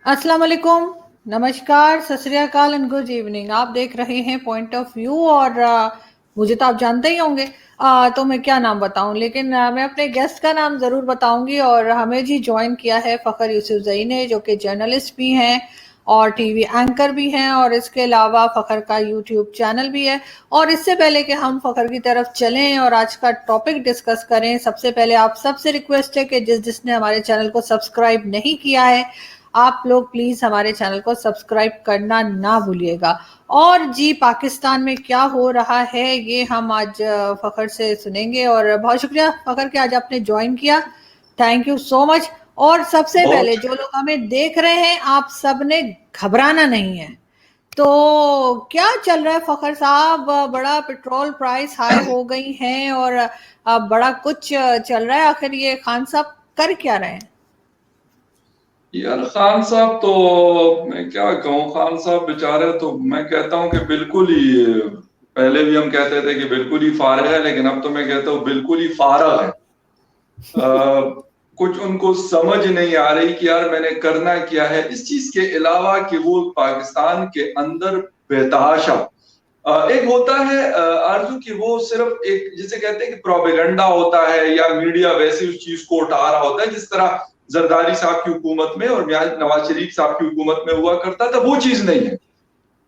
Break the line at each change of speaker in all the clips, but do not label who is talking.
अस्सलाम वालेकुम, नमस्कार, सत श्री अकाल एंड गुड इवनिंग। आप देख रहे हैं पॉइंट ऑफ व्यू और मुझे तो आप जानते ही होंगे। तो मैं क्या नाम बताऊं, लेकिन मैं अपने गेस्ट का नाम ज़रूर बताऊंगी। और हमें जी ज्वाइन किया है फ़खर यूसुफजई ने, जो कि जर्नलिस्ट भी हैं और टीवी एंकर भी हैं, और इसके अलावा फ़खर का यूट्यूब चैनल भी है। और इससे पहले कि हम फ़खर की तरफ चलें और आज का टॉपिक डिस्कस करें, सबसे पहले आप सबसे रिक्वेस्ट है कि जिसने हमारे चैनल को सब्सक्राइब नहीं किया है, आप लोग प्लीज हमारे चैनल को सब्सक्राइब करना ना भूलिएगा। और जी पाकिस्तान में क्या हो रहा है ये हम आज फ़खर से सुनेंगे। और बहुत शुक्रिया फ़खर कि आज आपने ज्वाइन किया, थैंक यू सो मच। और सबसे
बहुत
पहले जो लोग हमें देख रहे हैं, आप सब ने घबराना नहीं है। तो क्या चल रहा है फ़खर साहब? बड़ा पेट्रोल प्राइस हाई हो गई हैं और बड़ा कुछ चल रहा है। आखिर ये खान साहब कर क्या रहे हैं?
यार, खान साहब तो मैं क्या कहूँ। खान साहब बेचारे, तो मैं कहता हूँ कि बिल्कुल ही, पहले भी हम कहते थे कि बिल्कुल ही फारिग है, लेकिन अब तो मैं कहता हूँ बिल्कुल ही फारग है। कुछ उनको समझ नहीं आ रही कि यार मैंने करना क्या है, इस चीज के अलावा कि वो पाकिस्तान के अंदर बेतहाशा एक होता है आरजू की, वो सिर्फ एक जिसे कहते हैं कि प्रोपेगेंडा होता है, या मीडिया वैसे उस चीज को उठा रहा होता है जिस तरह जरदारी साहब की हुकूमत में और नवाज शरीफ साहब की हुकूमत में हुआ करता था। वो चीज नहीं है।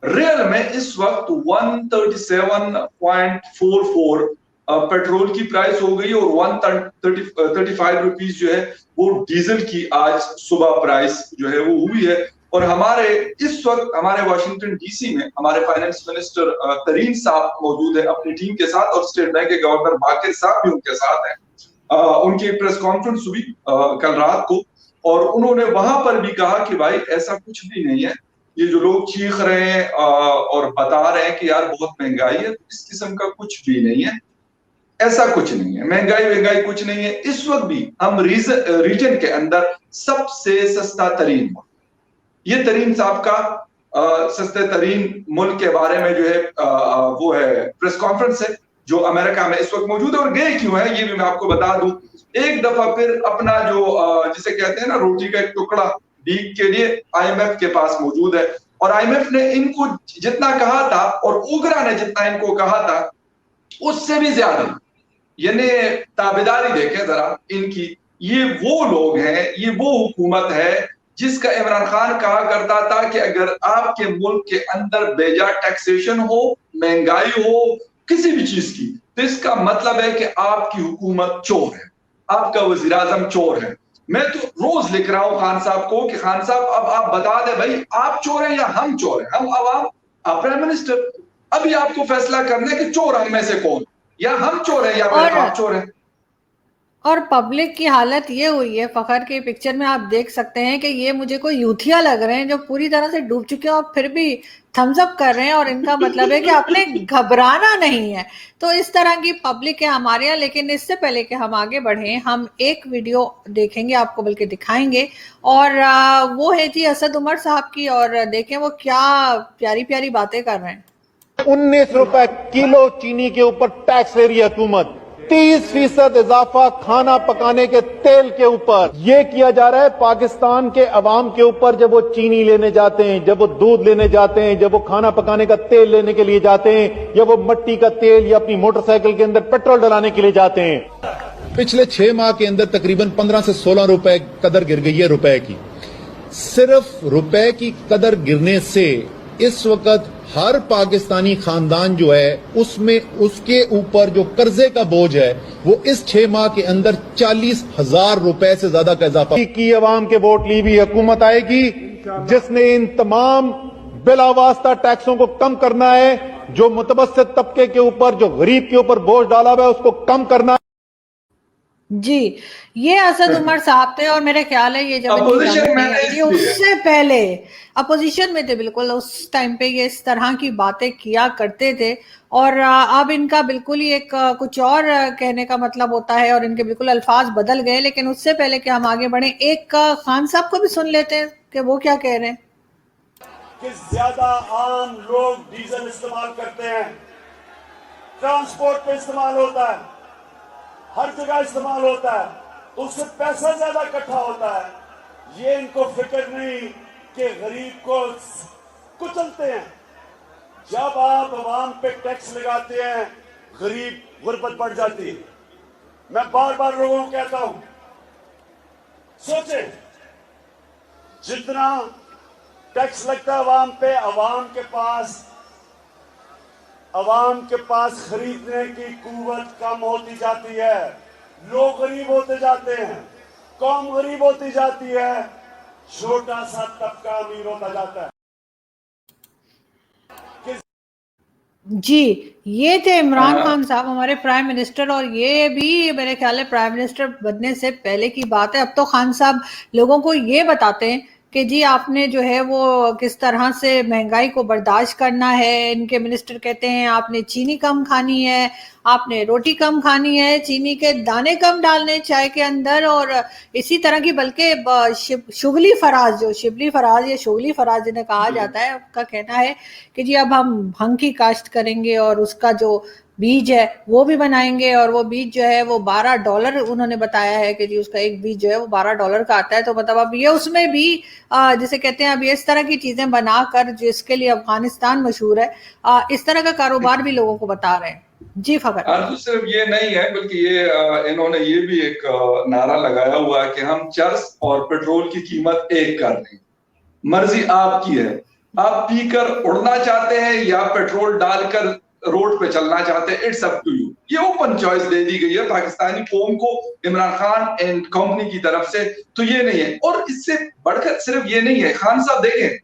रियल में इस वक्त 137.44 पेट्रोल की प्राइस हो गई, और 135 रुपीज जो है वो डीजल की आज सुबह प्राइस जो है वो हुई है। और हमारे इस वक्त हमारे वाशिंगटन डीसी में हमारे फाइनेंस मिनिस्टर तरीन साहब मौजूद है अपनी टीम के साथ, और स्टेट बैंक के गवर्नर बाकिर साहब भी उनके साथ हैं। उनकी एक प्रेस कॉन्फ्रेंस हुई कल रात को, और उन्होंने वहां पर भी कहा कि भाई ऐसा कुछ भी नहीं है। ये जो लोग चीख रहे हैं और बता रहे हैं कि यार बहुत महंगाई है, इस किस्म का कुछ भी नहीं है। ऐसा कुछ नहीं है, महंगाई कुछ नहीं है। इस वक्त भी हम रीजन के अंदर सबसे सस्ता तरीन, ये तरीन साहब का सस्ते तरीन मुल्क के बारे में जो है वो है प्रेस कॉन्फ्रेंस है, जो अमेरिका में इस वक्त मौजूद है। और गए क्यों है ये भी मैं आपको बता दूं। एक दफा फिर अपना जो जिसे कहते हैं ना रोटी का एक टुकड़ा डीक के लिए आईएमएफ के पास मौजूद है। और आईएमएफ ने इनको जितना कहा था और ओगरा ने जितना इनको कहा था उससे भी ज्यादा, यानी ताबेदारी देखें जरा इनकी। ये वो लोग हैं, ये वो हुकूमत है जिसका इमरान खान कहा करता था कि अगर आपके मुल्क के अंदर बेजा टैक्सेशन हो, महंगाई हो किसी भी चीज की, तो इसका मतलब है कि आपकी हुकूमत चोर है, आपका वजीर आजम चोर है। मैं तो रोज लिख रहा हूं खान साहब को कि खान साहब अब आप बता दें भाई, आप चोर हैं या हम चोर हैं, हम अवाम, आप प्राइम मिनिस्टर। अभी आपको फैसला करना है कि चोर हम में से कौन, या हम चोर हैं या फिर
और
आप चोर हैं।
और पब्लिक की हालत ये हुई है फ़खर के पिक्चर में, आप देख सकते हैं कि ये मुझे कोई यूथिया लग रहे हैं जो पूरी तरह से डूब चुके हैं और फिर भी थम्स अप कर रहे हैं। और इनका मतलब है कि आपने घबराना नहीं है। तो इस तरह की पब्लिक है हमारे यहाँ। लेकिन इससे पहले कि हम आगे बढ़ें, हम एक वीडियो देखेंगे, आपको बल्कि दिखाएंगे। और वो है जी असद उमर साहब की, और देखें वो क्या प्यारी प्यारी बातें कर रहे हैं।
19 रुपए किलो चीनी के ऊपर टैक्स ले रही है हुकूमत। 30% इजाफा खाना पकाने के तेल के ऊपर ये किया जा रहा है पाकिस्तान के अवाम के ऊपर। जब वो चीनी लेने जाते हैं, जब वो दूध लेने जाते हैं, जब वो खाना पकाने का तेल लेने के लिए जाते हैं, या वो मट्टी का तेल या अपनी मोटरसाइकिल के अंदर पेट्रोल डलाने के लिए जाते हैं। पिछले 6 माह के अंदर तकरीबन 15 से 16 रुपए कदर गिर गई है रुपए की। सिर्फ रुपए की कदर गिरने से इस वक्त हर पाकिस्तानी खानदान जो है उसमें उसके ऊपर जो कर्जे का बोझ है वो इस 6 माह के अंदर 40,000 रुपए से ज्यादा का इजाफा की। अवाम के वोट ली भी हुकूमत आएगी जिसने इन तमाम बिलावास्ता टैक्सों को कम करना है, जो मुतवस्सित तबके के ऊपर, जो गरीब के ऊपर बोझ डाला हुआ है उसको कम करना है।
जी, ये असद उमर साहब थे। और मेरा ख्याल है ये जब इनकी
अपोजिशन
गवर्नमेंट नहीं
में
आई थी,
इसलिए
उससे पहले अपोजिशन में थे बिल्कुल, उस टाइम पे ये इस तरह की बातें किया करते थे। और अब इनका बिल्कुल ही एक कुछ और कहने का मतलब होता है, और इनके बिल्कुल अल्फाज बदल गए। लेकिन उससे पहले कि हम आगे बढ़े, एक खान साहब को भी सुन लेते हैं कि वो क्या कह रहे हैं।
कि ज्यादा आम लोग डीजल इस्तेमाल करते हैं, ट्रांसपोर्ट पे इस्तेमाल होता है, हर जगह इस्तेमाल होता है, तो उससे पैसा ज्यादा इकट्ठा होता है। ये इनको फिक्र नहीं के गरीब को कुचलते हैं। जब आप आवाम पे टैक्स लगाते हैं, गरीब गुर्बत बढ़ जाती है। मैं बार बार लोगों को कहता हूं, सोचें, जितना टैक्स लगता है आवाम पे, आवाम के पास खरीदने की कुव्वत कम होती जाती है, लोग गरीब होते जाते हैं, कौम गरीब होती जाती है, छोटा सा तबका अमीर होता जाता है।
जी, ये थे इमरान खान साहब, हमारे प्राइम मिनिस्टर, और ये भी मेरे ख्याल है प्राइम मिनिस्टर बनने से पहले की बात है। अब तो खान साहब लोगों को ये बताते हैं कि जी आपने जो है वो किस तरह से महंगाई को बर्दाश्त करना है। इनके मिनिस्टर कहते हैं आपने चीनी कम खानी है, आपने रोटी कम खानी है, चीनी के दाने कम डालने चाय के अंदर, और इसी तरह की, बल्कि शुगली फराज या शुगली फराज जिन्हें कहा जाता है, उनका कहना है कि जी अब हम भंग की काश्त करेंगे और उसका जो बीज है वो भी बनाएंगे, और वो बीज जो है वो $12 उन्होंने बताया है कि जी उसका एक बीज जो है वो $12 का आता है। तो मतलब अब ये उसमें भी जिसे कहते हैं अब ये इस तरह की चीजें बनाकर, जिसके लिए अफगानिस्तान मशहूर है, इस तरह का कारोबार भी लोगों को बता रहे हैं। जी फखर।
तो सिर्फ ये नहीं है, बल्कि ये इन्होंने ये भी एक नारा लगाया हुआ है कि हम चर्स और पेट्रोल की कीमत एक कर दें, मर्जी आपकी है, आप पीकर उड़ना चाहते हैं या पेट्रोल डालकर रोड पे चलना चाहते हैं, इट्स अप टू यू। ये ओपन चॉइस दे दी गई है पाकिस्तानी कौम को इमरान खान एंड कंपनी की तरफ से। तो ये नहीं है, और इससे बढ़कर सिर्फ ये नहीं है। खान साहब देखें,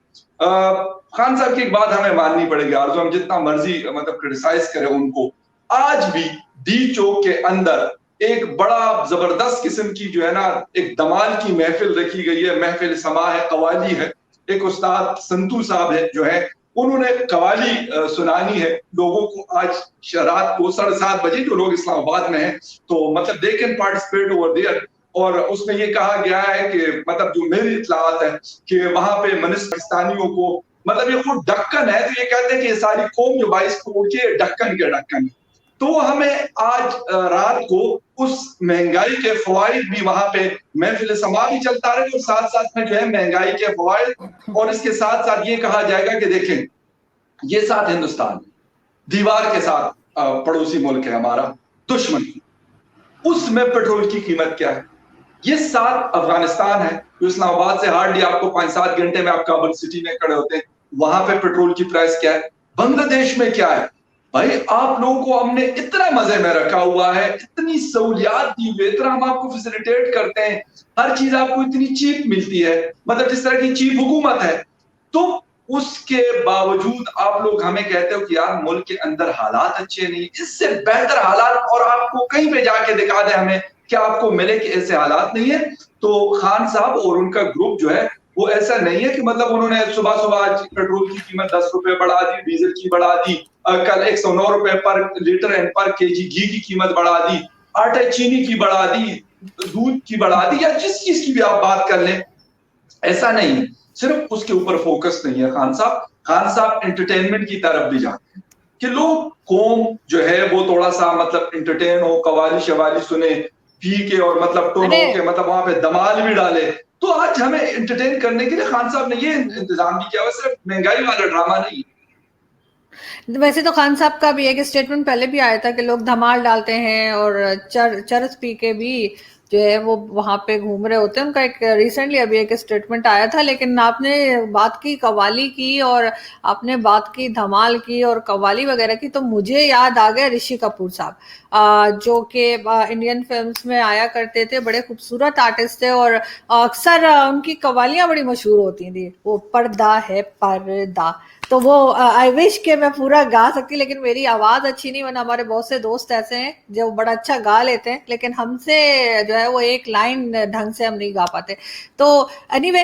खान साहब की एक बात हमें माननी पड़ेगी, आरज़ू, हम जितना मर्जी मतलब क्रिटिसाइज करें उनको, आज भी डी चौक के अंदर एक बड़ा जबरदस्त किस्म की जो है ना एक दमाल की महफिल रखी गई है, महफिल समा है, कवाली है। एक उस्ताद संतू साहब है जो है, उन्होंने कवाली सुनानी है लोगों को आज रात को 7:30 बजे, जो लोग इस्लामाबाद में हैं तो मतलब they can participate over there. और उसमें ये कहा गया है कि मतलब जो मेरी इत्तलात है कि वहां पे पाकिस्तानियों को मतलब ये खुद ढक्कन है, तो ये कहते हैं कि ये सारी कौम जो 22 करोड़ की ढक्कन के ढक्कन है। तो हमें आज रात को उस महंगाई के फवाइद भी वहां पे महफिल समा भी चलता रहे, और साथ साथ में जो है महंगाई के फवाइद, और इसके साथ साथ ये कहा जाएगा कि देखें ये साथ हिंदुस्तान दीवार के साथ पड़ोसी मुल्क है हमारा, दुश्मन, उसमें पेट्रोल की कीमत क्या है। ये साथ अफगानिस्तान है जो इस्लामाबाद से हार्डली आपको 5-7 घंटे में आप काबुल सिटी में खड़े होते हैं, वहां पे पेट्रोल की प्राइस क्या है। बांग्लादेश में क्या है भाई, आप लोगों को हमने इतना मजे में रखा हुआ है, इतनी सहूलियात दी हुई, इतना हम आपको फैसिलिटेट करते हैं, हर चीज आपको इतनी चीप मिलती है, मतलब जिस तरह की चीप हुकूमत है। तो उसके बावजूद आप लोग हमें कहते हो कि यार मुल्क के अंदर हालात अच्छे नहीं, इससे बेहतर हालात और आपको कहीं पे जाके दिखा दे हमें कि आपको मिले कि ऐसे हालात नहीं है। तो खान साहब और उनका ग्रुप जो है वो ऐसा नहीं है कि मतलब उन्होंने सुबह सुबह आज पेट्रोल की कीमत 10 रुपए बढ़ा दी, डीजल की बढ़ा दी, कल 109 रुपए पर लीटर एंड पर केजी घी की कीमत बढ़ा दी, आटे चीनी की बढ़ा दी, दूध की बढ़ा दी, या जिस चीज की भी आप बात कर लें, ऐसा नहीं है। सिर्फ उसके ऊपर फोकस नहीं है खान साहब एंटरटेनमेंट की तरफ भी जाते हैं कि लोग कौम जो है वो थोड़ा सा मतलब एंटरटेन हो, कवाली शवाली सुने, पी के और मतलब टोन हो के मतलब वहां पे धमाल भी डाले। तो आज हमें एंटरटेन करने के लिए खान साहब ने ये इंतजाम भी किया हुआ, सिर्फ महंगाई वाला ड्रामा नहीं।
वैसे तो खान साहब का भी एक स्टेटमेंट पहले भी आया था कि लोग धमाल डालते हैं और चरस पी के भी जो है वो वहां पे घूम रहे होते हैं। उनका एक रिसेंटली अभी एक स्टेटमेंट आया था। लेकिन आपने बात की कव्वाली की और आपने बात की धमाल की और कव्वाली वगैरह की, तो मुझे याद आ गया ऋषि कपूर साहब, जो कि इंडियन फिल्म्स में आया करते थे, बड़े खूबसूरत आर्टिस्ट थे और अक्सर उनकी कव्वालियां बड़ी मशहूर होती थी। वो पर्दा है पर्दा, तो वो आई विश के मैं पूरा गा सकती, लेकिन मेरी आवाज अच्छी नहीं, वरना हमारे बहुत से दोस्त ऐसे हैं जो बड़ा अच्छा गा लेते हैं, लेकिन हमसे जो है वो एक लाइन ढंग से हम नहीं गा पाते। तो एनीवे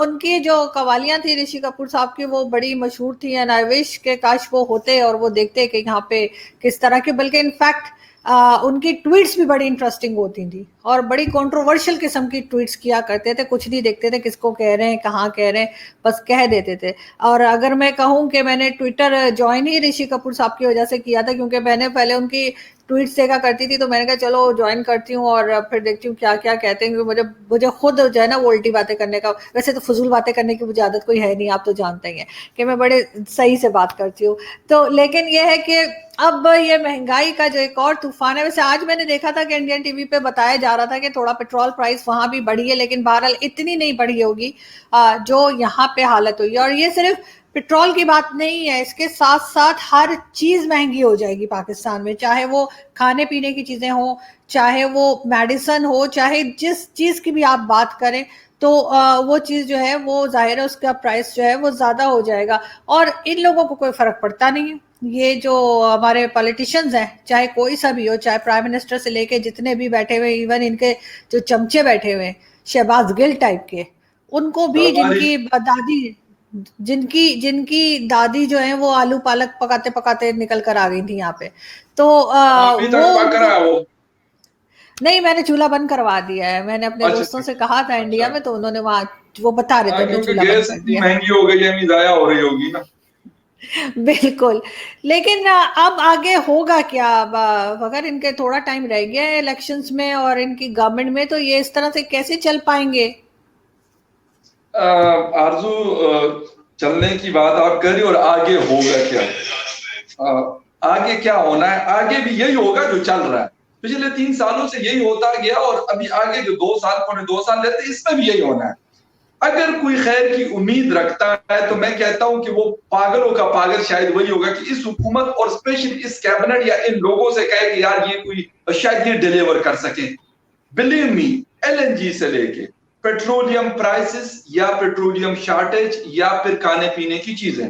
उनकी जो कवालियां थी ऋषि कपूर साहब की, वो बड़ी मशहूर थी एंड आई विश के काश वो होते और वो देखते कि यहाँ पे किस तरह के, बल्कि इनफैक्ट उनकी ट्वीट्स भी बड़ी इंटरेस्टिंग होती थी और बड़ी कंट्रोवर्शियल किस्म की ट्वीट्स किया करते थे। कुछ नहीं देखते थे किसको कह रहे हैं, कहाँ कह रहे हैं, बस कह देते थे। और अगर मैं कहूँ कि मैंने ट्विटर ज्वाइन ही ऋषि कपूर साहब की वजह से किया था, क्योंकि मैंने पहले उनकी ٹویٹس دیکھا کرتی تھی تو میں نے کہا چلو جوائن کرتی ہوں اور پھر دیکھتی ہوں کیا کیا کہتے ہیں. مجھے خود جو ہے نا وہ الٹی باتیں کرنے کا, ویسے تو فضول باتیں کرنے کی مجھے عادت کوئی ہے نہیں, آپ تو جانتے ہی ہیں کہ میں بڑے صحیح سے بات کرتی ہوں. تو لیکن یہ ہے کہ اب یہ مہنگائی کا جو ایک اور طوفان ہے. ویسے آج میں نے دیکھا تھا کہ انڈین ٹی وی پہ بتایا جا رہا تھا کہ تھوڑا پیٹرول پرائس وہاں بھی بڑھی ہے, لیکن بہرحال اتنی نہیں بڑھی ہوگی جو یہاں پہ حالت ہوئی ہے. اور یہ صرف پیٹرول کی بات نہیں ہے, اس کے ساتھ ساتھ ہر چیز مہنگی ہو جائے گی پاکستان میں, چاہے وہ کھانے پینے کی چیزیں ہوں, چاہے وہ میڈیسن ہو, چاہے جس چیز کی بھی آپ بات کریں تو وہ چیز جو ہے وہ ظاہر ہے اس کا پرائس جو ہے وہ زیادہ ہو جائے گا. اور ان لوگوں کو کوئی فرق پڑتا نہیں ہے. یہ جو ہمارے پولیٹیشنز ہیں, چاہے کوئی سا بھی ہو, چاہے پرائم منسٹر سے لے کے جتنے بھی بیٹھے ہوئے, ایون ان کے جو چمچے بیٹھے ہوئے شہباز گل ٹائپ کے, ان کو بھی جن کی دادی جو ہیں وہ آلو پالک پکاتے پکاتے نکل کر آ گئی تھی یہاں پہ, تو
ابھی تک پک رہا ہے وہ
نہیں, میں نے چولہا بند کروا دیا ہے. میں نے اپنے دوستوں سے کہا تھا انڈیا میں, تو انہوں نے وہاں وہ بتا رہے تھے,
کیونکہ
چولہا بند
گیس
کر
اتنی
دیا.
مہنگی ہو گئی ہے, ضائع ہو رہی ہوگی نا.
بالکل. لیکن اب آگے ہوگا کیا؟ اب اگر ان کے تھوڑا ٹائم رہ گیا ہے الیکشنز میں اور ان کی گورنمنٹ میں, تو یہ اس طرح سے کیسے چل پائیں گے؟
آرزو چلنے کی بات آپ کر رہی, اور آگے ہوگا کیا؟ آگے کیا ہونا ہے؟ آگے بھی یہی ہوگا جو چل رہا ہے. پچھلے 3 سالوں سے یہی ہوتا گیا, اور ابھی آگے جو 2 سال پونے 2 سال لیتے اس میں بھی یہی ہونا ہے. اگر کوئی خیر کی امید رکھتا ہے تو میں کہتا ہوں کہ وہ پاگلوں کا پاگل شاید وہی ہوگا کہ اس حکومت اور اسپیشلی اس کیبنٹ یا ان لوگوں سے کہے کہ یار یہ کوئی شاید یہ ڈیلیور کر سکیں. بلیو می, LNG سے لے کے پیٹرولیم پرائسز یا پیٹرولیم شارٹیج یا پھر کھانے پینے کی چیزیں,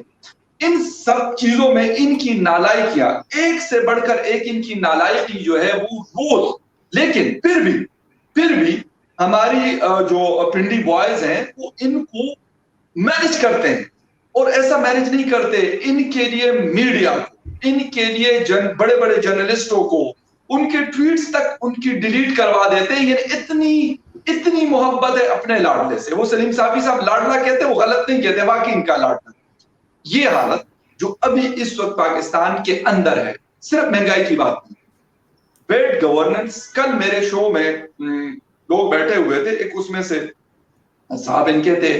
ان سب چیزوں میں ان کی نالائکیاں ایک سے بڑھ کر ایک, ان کی نالائکی جو ہے وہ روز. لیکن پھر بھی ہماری جو پنڈی بوائز ہیں وہ ان کو مینج کرتے ہیں, اور ایسا مینج نہیں کرتے. ان کے لیے میڈیا کو, ان کے لیے بڑے بڑے جرنلسٹوں کو ان کے ٹویٹس تک ان کی ڈیلیٹ کروا دیتے ہیں. یعنی اتنی محبت ہے اپنے لاڈلے سے. وہ سلیم صاحب لاڈلا کہتے, وہ غلط نہیں کہتے, واقعی ان کا لاڈلا. یہ حالت جو ابھی اس وقت پاکستان کے اندر ہے, صرف مہنگائی کی بات نہیں, بیڈ گورننس. کل میرے شو میں لوگ بیٹھے ہوئے تھے, ایک اس میں سے صاحب ان کے تھے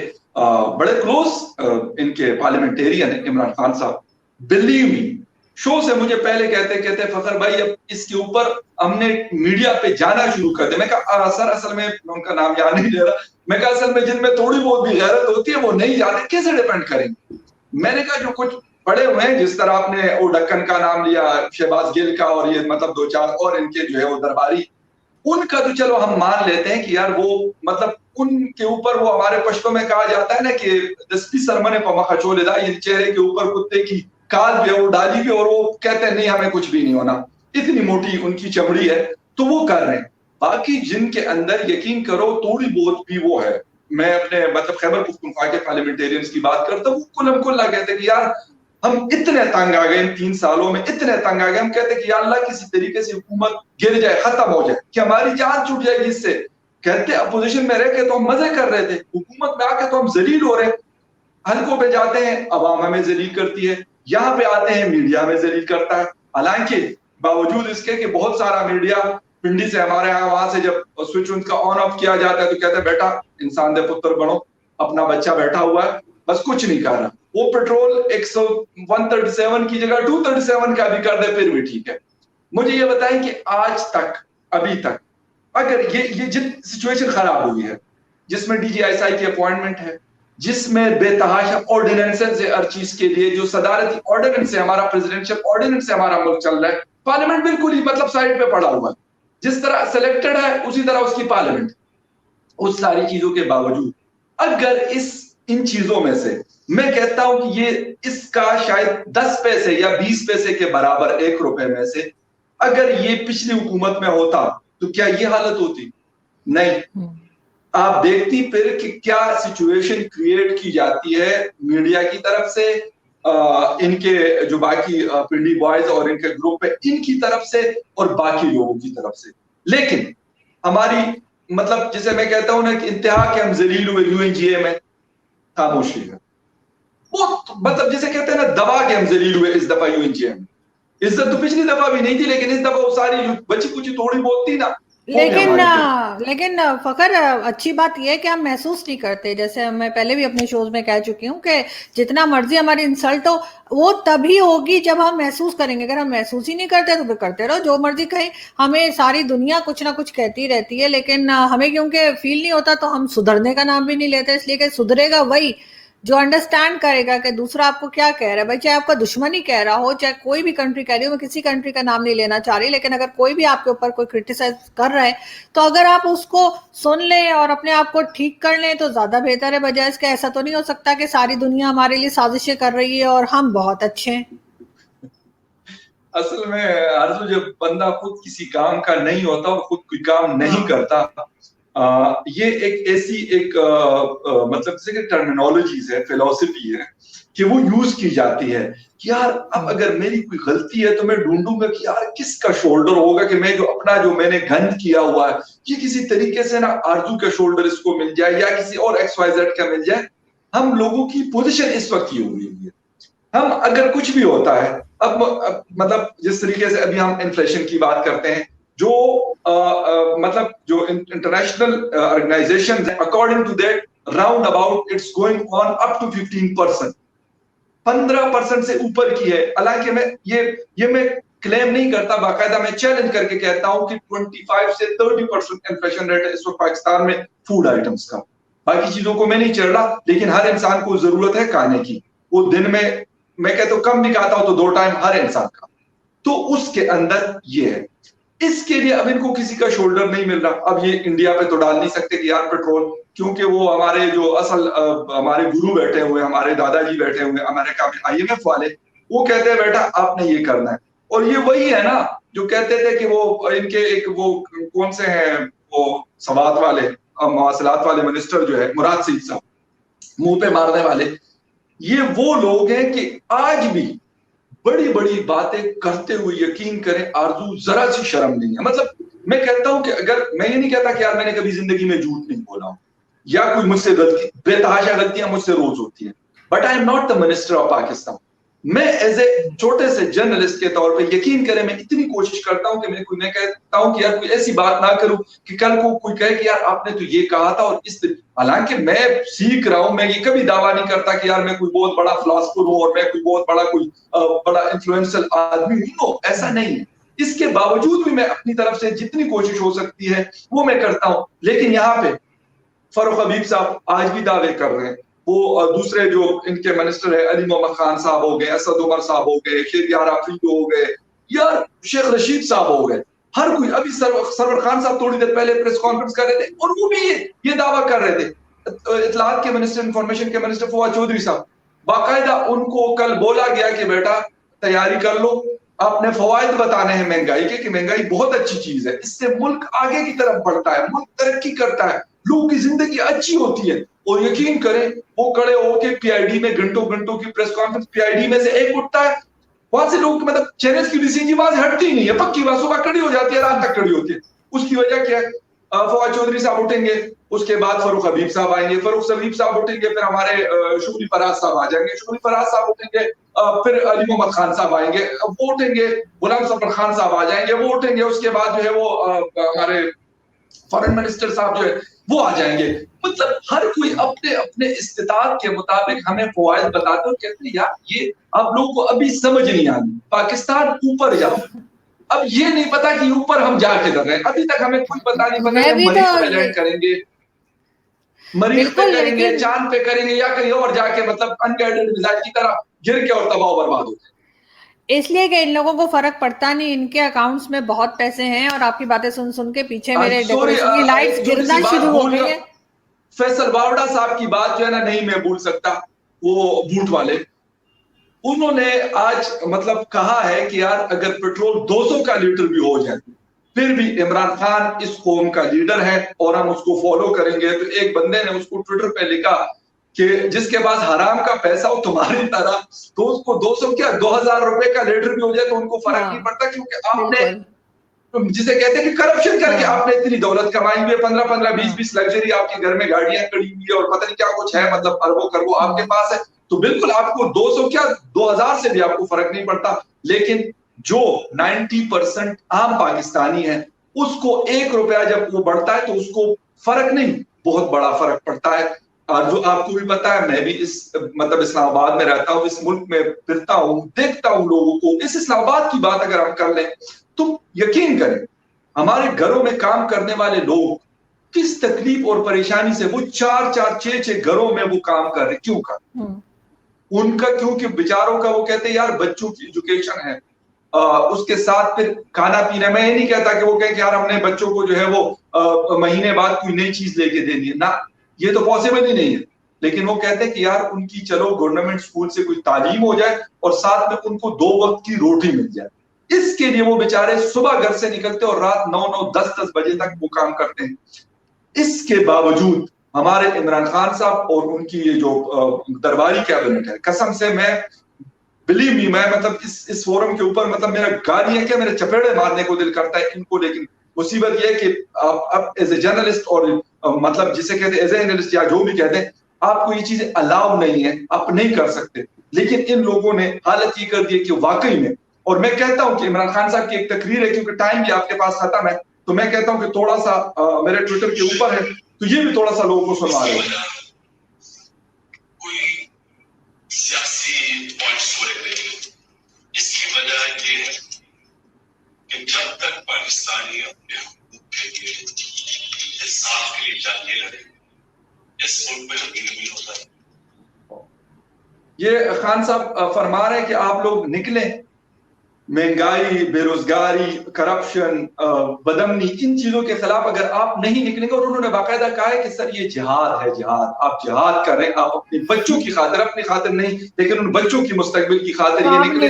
بڑے کلوز ان کے پارلیمنٹیرین عمران خان صاحب. بلیو می, شو سے مجھے پہلے کہتے فخر بھائی اب اس کے اوپر ہم نے میڈیا پہ جانا شروع کر دیا. میں کہا سر اصل میں ان کا نام یاد نہیں لے رہا, میں کہا اصل میں جن میں تھوڑی بہت بھی غیرت ہوتی ہے وہ نہیں جاتے, کیسے ڈیپینڈ کریں گے. میں نے کہا جو کچھ پڑے ہوئے ہیں, جس طرح آپ نے وہ ڈکن کا نام لیا, شہباز گل کا, اور یہ مطلب 2-4 اور ان کے جو ہے وہ درباری, ان کا تو چلو ہم مان لیتے ہیں کہ یار وہ مطلب ان کے اوپر وہ ہمارے پشتوں میں کہا جاتا ہے نا کہ دستی سرمنے پا مخچولے دا, یہ چہرے کے اوپر کتے کی کال بھی ہے وہ ڈالی بھی, اور وہ کہتے ہیں نہیں ہمیں کچھ بھی نہیں ہونا, اتنی موٹی ان کی چمڑی ہے, تو وہ کر رہے ہیں. باقی جن کے اندر یقین کرو تھوڑی بہت بھی وہ ہے, میں اپنے مطلب خیبر پختونخوا کے پارلیمنٹیرینز کی بات کرتا ہوں, کلم کلا کہتے ہیں کہ یار ہم اتنے تنگ آ گئے ان 3 سالوں میں, اتنے تنگ آ گئے, ہم کہتے ہیں کہ یا اللہ کسی طریقے سے حکومت گر جائے, ختم ہو جائے, کہ ہماری جان چھوٹ جائے گی اس سے. کہتے اپوزیشن میں رہ کے تو ہم مزے کر رہے تھے, حکومت میں آ کے تو ہم ذلیل ہو رہے. حلقوں پہ جاتے ہیں عوام ہمیں ذلیل کرتی ہے, یہاں پہ آتے ہیں میڈیا ہمیں ذلیل کرتا ہے. حالانکہ باوجود اس کے کہ بہت سارا میڈیا پنڈی سے ہمارے یہاں وہاں سے جب سوئچ ان کا آن آف کیا جاتا ہے تو کہتے ہیں بیٹا انسان دے پتر بنو, اپنا بچہ بیٹھا ہوا ہے بس کچھ نہیں کر رہا. وہ پیٹرول 137 کی جگہ 237 کا بھی کر دے پھر بھی ٹھیک ہے. مجھے یہ بتائیں کہ آج تک ابھی تک اگر یہ جن سچویشن خراب ہوئی ہے, جس میں DGI کی اپوائنٹمنٹ ہے, جس میں بے تحاشا آرڈیننسز ہے ہر چیز کے لیے, جو صدارتی آرڈیننس ہے ہمارا, پریزیڈنشل آرڈیننس سے ہمارا ملک چل رہا ہے, پارلیمنٹ بالکل ہی مطلب سائڈ پہ پڑا ہوا ہے, جس طرح سلیکٹڈ ہے اسی طرح اس کی پارلیمنٹ. اس ساری چیزوں کے باوجود اگر ان چیزوں میں سے میں کہتا ہوں کہ یہ اس کا شاید 10 پیسے یا 20 پیسے کے برابر 1 روپے میں سے اگر یہ پچھلی حکومت میں ہوتا تو کیا یہ حالت ہوتی؟ نہیں. آپ دیکھتی پھر کہ کیا سچویشن کریٹ کی جاتی ہے میڈیا کی طرف سے, ان کے جو باقی پنڈی بوائز اور ان کے گروپ ہے ان کی طرف سے, اور باقی لوگوں کی طرف سے. لیکن ہماری مطلب جسے میں کہتا ہوں نا کہ انتہا کے ہم ذلیل ہوئے UNGA میں, خاموشی ہے. وہ مطلب جسے کہتے ہیں نا دبا کے ہم ذلیل ہوئے اس دفعہ UNGA میں. عزت تو پچھلی دفعہ بھی نہیں تھی، لیکن اس دفعہ وہ ساری بچی کچھ تھوڑی بہت تھی نا.
لیکن فخر اچھی بات یہ ہے کہ ہم محسوس نہیں کرتے، جیسے میں پہلے بھی اپنے شوز میں کہہ چکی ہوں کہ جتنا مرضی ہماری انسلٹ ہو وہ تبھی ہوگی جب ہم محسوس کریں گے. اگر ہم محسوس ہی نہیں کرتے تو پھر کرتے رہو جو مرضی کہیں. ہمیں ساری دنیا کچھ نہ کچھ کہتی رہتی ہے، لیکن ہمیں کیونکہ فیل نہیں ہوتا تو ہم سدھرنے کا نام بھی نہیں لیتے، اس لیے کہ سدھرے گا وہی جو انڈرسٹینڈ کرے گا کہ دوسرا آپ کو کیا کہہ رہا ہے. بھائی چاہے آپ کا دشمن ہی کہہ رہا ہو، چاہے کوئی بھی کنٹری کہہ رہی ہو، میں کسی کنٹری کا نام نہیں لینا چاہ رہی، لیکن اگر کوئی بھی آپ کے اوپر کوئی کرٹیسائز کر رہا ہے تو اگر آپ اس کو سن لیں اور اپنے آپ کو ٹھیک کر لیں تو زیادہ بہتر ہے، بجائے اس کے ایسا تو نہیں ہو سکتا کہ ساری دنیا ہمارے لیے سازشیں کر رہی ہے اور ہم بہت اچھے ہیں.
اصل میں آرزو جب بندہ خود کسی کام کا نہیں ہوتا اور خود کوئی کام نہیں کرتا، یہ ایک ایسی ایک مطلب جیسے کہ ٹرمینالوجیز ہے، فلسفی ہے کہ وہ یوز کی جاتی ہے کہ یار اب اگر میری کوئی غلطی ہے تو میں ڈھونڈوں گا کہ یار کس کا شولڈر ہوگا کہ میں جو اپنا جو میں نے گند کیا ہوا ہے یہ کسی طریقے سے نا آرزو کا شولڈر اس کو مل جائے یا کسی اور ایکس وائی زیڈ کا مل جائے. ہم لوگوں کی پوزیشن اس وقت یہ ہوئی ہے، ہم اگر کچھ بھی ہوتا ہے اب مطلب جس طریقے سے ابھی ہم انفلیشن کی بات کرتے ہیں، جو مطلب جو international organisation according to that round about it's going on up to 15%، 15% سے اوپر کی ہے. حالانکہ میں یہ میں کلیم نہیں کرتا، باقاعدہ میں چیلنج کر کے کہتا ہوں کہ 25 سے 30% انفلیشن ریٹ ہے اس وقت پاکستان میں فوڈ آئٹمس کا. باقی چیزوں کو میں نہیں چڑھ رہا، لیکن ہر انسان کو ضرورت ہے کھانے کی. وہ دن میں کہتا ہوں کم بھی کھاتا ہوں تو 2 ٹائم ہر انسان کا، تو اس کے اندر یہ ہے. اس کے لیے اب ان کو کسی کا شولڈر نہیں مل رہا. اب یہ انڈیا پہ تو ڈال نہیں سکتے کہ یار پیٹرول، کیونکہ وہ ہمارے جو اصل ہمارے گرو بیٹھے ہوئے، ہمارے دادا جی بیٹھے ہوئے امریکہ میں IMF والے، وہ کہتے ہیں بیٹا آپ نے یہ کرنا ہے. اور یہ وہی ہے نا جو کہتے تھے کہ وہ ان کے ایک وہ کون سے ہیں وہ سوات والے مواصلات والے منسٹر جو ہے مراد سعید صاحب، منہ پہ مارنے والے، یہ وہ لوگ ہیں کہ آج بھی بڑی بڑی باتیں کرتے ہوئے یقین کریں آرزو ذرا سی شرم نہیں ہے. مطلب میں کہتا ہوں کہ اگر میں یہ نہیں کہتا کہ یار میں نے کبھی زندگی میں جھوٹ نہیں بولا ہوں یا کوئی مجھ سے غلطی، بے تحاشا غلطیاں مجھ سے روز ہوتی ہیں، but I am not the minister of Pakistan. میں ایز اے چھوٹے سے جرنلسٹ کے طور پہ یقین کریں میں اتنی کوشش کرتا ہوں کہ میں کہتا ہوں کہ یار کوئی ایسی بات نہ کروں کہ کل کو کوئی کہے کہ یار آپ نے تو یہ کہا تھا اور اس طرح. حالانکہ میں سیکھ رہا ہوں، میں یہ کبھی دعویٰ نہیں کرتا کہ یار میں کوئی بہت بڑا فلاسفر ہوں اور میں کوئی بہت بڑا کوئی بڑا انفلوئنشل آدمی ہوں، ایسا نہیں ہے. اس کے باوجود بھی میں اپنی طرف سے جتنی کوشش ہو سکتی ہے وہ میں کرتا ہوں. لیکن یہاں پہ فاروق حبیب صاحب آج بھی دعوے کر رہے ہیں، وہ دوسرے جو ان کے منسٹر ہے علی محمد خان صاحب ہو گئے، اسد عمر صاحب ہو گئے، شہریار آفریدی ہو گئے، یار شیخ رشید صاحب ہو گئے، ہر کوئی. ابھی سرور خان صاحب تھوڑی دیر پہلے پریس کانفرنس کر رہے تھے اور وہ بھی یہ دعویٰ کر رہے تھے. اطلاعات کے منسٹر، انفارمیشن کے منسٹر فواد چودھری صاحب، باقاعدہ ان کو کل بولا گیا کہ بیٹا تیاری کر لو، آپ نے فوائد بتانے ہیں مہنگائی کے کہ مہنگائی بہت اچھی چیز ہے، اس سے ملک آگے کی طرف بڑھتا ہے، ملک ترقی کرتا ہے، لوگوں کی زندگی اچھی ہوتی ہے. اور یقین کریں وہ کھڑے ہو کے PID میں گھنٹوں گھنٹوں کی پریس کانفرنس، PID میں سے ایک اٹھتا ہے، وہاں سے لوگ مطلب چینلز کی ڈیسیجن کی بات ہٹتی نہیں ہے، پکی بات صبح کھڑی ہو جاتی ہے، رات تک کھڑی ہوتی ہے. اس کی وجہ کیا ہے؟ فواد چودھری صاحب اٹھیں گے، اس کے بعد فاروق حبیب صاحب آئیں گے، فاروق حبیب صاحب اٹھیں گے، پھر ہمارے شغلی فراز صاحب آ جائیں گے، شغلی فراز صاحب اٹھیں گے، پھر علی محمد خان صاحب آئیں گے، وہ اٹھیں گے، غلام سفر خان صاحب آ جائیں گے، وہ اٹھیں گے، اس کے بعد جو ہے وہ ہمارے فارن منسٹر صاحب جو ہے وہ آ جائیں گے. مطلب ہر کوئی اپنے اپنے استطاعت کے مطابق ہمیں فوائد بتاتے اور کہتے ہیں یار یہ آپ لوگوں کو ابھی سمجھ نہیں آئی، پاکستان اوپر جاؤ. اب یہ نہیں پتا کہ اوپر ہم جا کے در رہے ہیں، ابھی تک ہمیں کوئی پتا نہیں پتا کہ ہم مریخ پہ لینڈ کریں گے، مریخ پہ کریں گے، چاند پہ کریں گے، یا کہیں اور جا کے مطلب انگائیڈڈ میزائل کی طرح گر کے اور تباہ و برباد ہوتے ہیں.
اس لیے کہ ان لوگوں کو فرق پڑتا نہیں، ان کے اکاؤنٹس میں بہت پیسے ہیں اور آپ کی باتیں سن سن کے پیچھے میرے ڈیکوریشن کی لائٹس گرنا شروع ہو گئی ہیں.
فیصل باوڑا صاحب کی بات جو ہے نا نہیں میں بھول سکتا، وہ بوٹ والے، انہوں نے آج مطلب کہا ہے کہ یار اگر پیٹرول 200 کا لیٹر بھی ہو جائے پھر بھی عمران خان اس قوم کا لیڈر ہے اور ہم اس کو فالو کریں گے. تو ایک بندے نے اس کو ٹویٹر پہ لکھا کہ جس کے پاس حرام کا پیسہ ہو تمہاری طرح، تو اس کو 200 کیا 2000 روپے کا لیٹر بھی ہو جائے تو ان کو فرق نہیں پڑتا، کیونکہ آپ نے جسے کہتے ہیں کہ کرپشن کر کے آپ نے اتنی دولت کمائی ہوئی ہے، 15 20 لگژری آپ کے گھر میں گاڑیاں کھڑی ہوئی ہے اور پتہ نہیں کیا کچھ ہے، مطلب اربوں کربوں آپ کے پاس ہے، تو بالکل آپ کو 200 کیا 2000 سے بھی آپ کو فرق نہیں پڑتا. لیکن जो 90% आम पाकिस्तानी है, उसको 1 रुपया जब वो बढ़ता है तो उसको फर्क नहीं, बहुत बड़ा फर्क पड़ता है। और जो आपको भी पता है, मैं भी मतलब इस्लामाबाद में रहता हूँ, इस मुल्क में फिरता हूँ, देखता हूँ लोगों को। इस इस्लामाबाद की बात अगर हम कर लें तो यकीन करें, हमारे घरों में काम करने वाले लोग किस तकलीफ और परेशानी से वो 4-4, 6-6 घरों में वो काम कर रहे, क्यों कर रहे? उनका क्योंकि बेचारों का, वो कहते हैं यार बच्चों की एजुकेशन है, उसके साथ फिर खाना पीना। मैं ये नहीं कहता कि वो कहें कि यार हमने बच्चों को जो है वो महीने बाद कोई नई चीज लेके देनी है, ना, ये तो पॉसिबल ही नहीं है। लेकिन वो कहते हैं कि यार उनकी चलो गवर्नमेंट स्कूल से कोई तालीम हो जाए और साथ में उनको 2 वक्त की रोटी मिल जाए। इसके लिए वो बेचारे सुबह घर से निकलते और रात 9-9, 10-10 बजे तक वो काम करते हैं। इसके बावजूद हमारे इमरान खान साहब और उनकी ये जो दरबारी कैबिनेट है, कसम से मैं, बिलीव मी, मैं मतलब इस फोरम के ऊपर मतलब मेरा गाली है क्या, मेरे चपेड़े मारने को दिल करता है इनको। लेकिन मुसीबत ये है कि आप एज ए जर्नलिस्ट और मतलब जिसे कहते हैं एज ए एनालिस्ट या जो भी कहते हैं, आपको ये चीजें अलाउ नहीं है, आप नहीं कर सकते। लेकिन इन लोगों ने हालत ये कर दी है कि वाकई में, और मैं कहता हूं कि इमरान खान साहब की एक तकरीर है, क्योंकि टाइम भी आपके पास खत्म है, तो मैं कहता हूं कि थोड़ा सा मेरे ट्विटर के ऊपर है, तो ये भी थोड़ा सा लोगों को सुनवा रहे हैं।
कोई सियासी पॉइंट्स हो रहे हैं, इसकी वजह ये है कि जब तक पाकिस्तानी अपने हुकूक के लिए, इंसाफ के लिए जाके लड़े, इस मुल्क में अभी नहीं होता है।
ये खान साहब फरमा रहे हैं कि आप लोग निकलें, महंगाई, बेरोजगारी, करप्शन, बदमनी, इन चीजों के खिलाफ अगर आप नहीं निकलेंगे, और उन्होंने बाकायदा कहा है कि सर ये जिहाद है, जिहाद, आप जिहाद कर रहे हैं, आप अपने बच्चों की खातिर, अपनी खातिर नहीं, लेकिन उन बच्चों की मुस्तकबिल की खातिर ये निकले।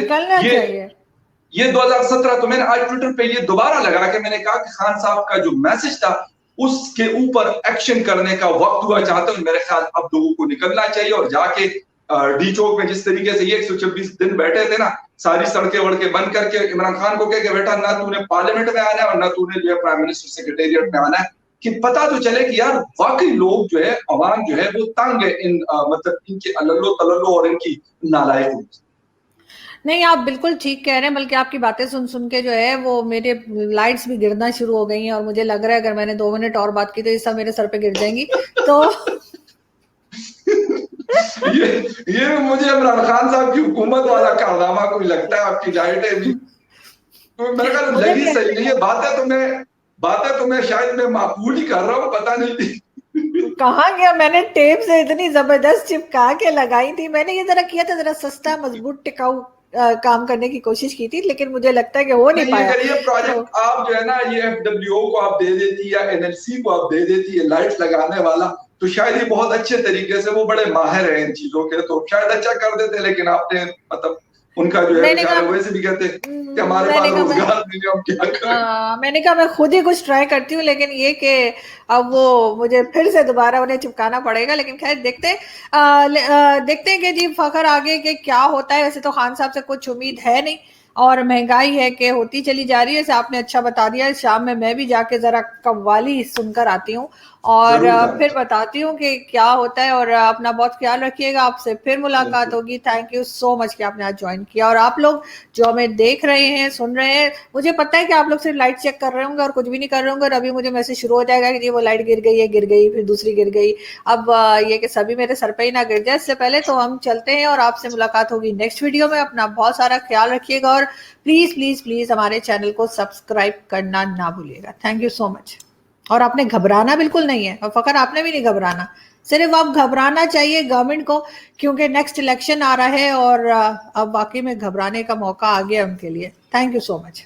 ये 2017, तो मैंने आज ट्विटर पे ये दोबारा लगा के मैंने कहा कि खान साहब का जो मैसेज था उसके ऊपर एक्शन करने का वक्त हुआ चाहता हूं। मेरे ख्याल अब लोगों को निकलना चाहिए और जाके डी चौक में जिस तरीके से ये 126 दिन बैठे थे ना, सारी सड़कें वड़के बंद करके इमरान खान को कह के बेटा ना तूने पार्लियामेंट में आना है और ना तूने जो है प्राइम मिनिस्टर सेक्रेटेरिएट में आना है, कि पता तो चले कि यार वाकई लोग जो है, अवाम जो है वो तंग है इन मतलब इनके अल्लो तल्लो और इनकी नालायकों।
नहीं, आप बिल्कुल ठीक कह रहे हैं, बल्कि आपकी बातें सुन सुन के जो है वो मेरे लाइट्स भी गिरना शुरू हो गई हैं, और मुझे लग रहा है अगर मैंने 2 मिनट और बात की तो ये सब मेरे सर पे गिर जाएंगी। तो
ये मुझे इमरान खान साहब की हुकूमत वाला कारनामा कोई लगता है, आपकी लाइटें भी तो मेरे ख्याल लगी सही नहीं है। बातें तो मैं शायद मैं माकूल ही कर रहा हूँ, पता नहीं
कहाँ गया। मैंने टेप से इतनी जबरदस्त चिपका के लगाई थी, मैंने ये जरा किया था, जरा सस्ता मजबूत टिकाऊ काम करने की कोशिश की थी, लेकिन मुझे लगता है कि हो नहीं पाया।
ये प्रोजेक्ट आप जो है ना, ये FWO को आप दे देती या NLC को आप दे देती है लाइट लगाने वाला, तो शायद ये बहुत अच्छे तरीके से, वो बड़े माहिर हैं इन चीजों के, तो शायद अच्छा कर देते। लेकिन आपने मतलब उनका जो है वैसे भी कहते कि हमारे पास रोजगार नहीं है, हम क्या करें।
मैंने कहा मैं खुद ही कुछ ट्राई करती हूँ, लेकिन ये कि अब वो मुझे फिर से दोबारा उन्हें चिपकाना पड़ेगा। लेकिन खैर देखते हैं कि जी फखर आगे के क्या होता है। वैसे तो खान साहब से कुछ उम्मीद है नहीं, और महंगाई है कि होती चली जा रही है। आपने अच्छा बता दिया, शाम में मैं भी जाके जरा कव्वाली सुनकर आती हूँ और फिर बताती हूँ कि क्या होता है। और अपना बहुत ख्याल रखिएगा, आपसे फिर मुलाकात होगी। थैंक यू सो मच कि आपने आज ज्वाइन किया। और आप लोग जो हमें देख रहे हैं, सुन रहे हैं, मुझे पता है कि आप लोग सिर्फ लाइट चेक कर रहे होंगे और कुछ भी नहीं कर रहे होंगे। और अभी मुझे मैसेज शुरू हो जाएगा कि वो लाइट गिर गई है, गिर गई, फिर दूसरी गिर गई। अब ये कि सभी मेरे सर पे ही ना गिर जाए, इससे पहले तो हम चलते हैं और आपसे मुलाकात होगी नेक्स्ट वीडियो में। अपना बहुत सारा ख्याल रखिएगा और प्लीज प्लीज प्लीज हमारे चैनल को सब्सक्राइब करना ना भूलिएगा। Thank you so much. और आपने घबराना बिल्कुल नहीं है, और फकर आपने भी नहीं घबराना। सिर्फ आप घबराना चाहिए गवर्नमेंट को, क्योंकि नेक्स्ट इलेक्शन आ रहा है और अब वाकई में घबराने का मौका आ गया उनके लिए। Thank you so much.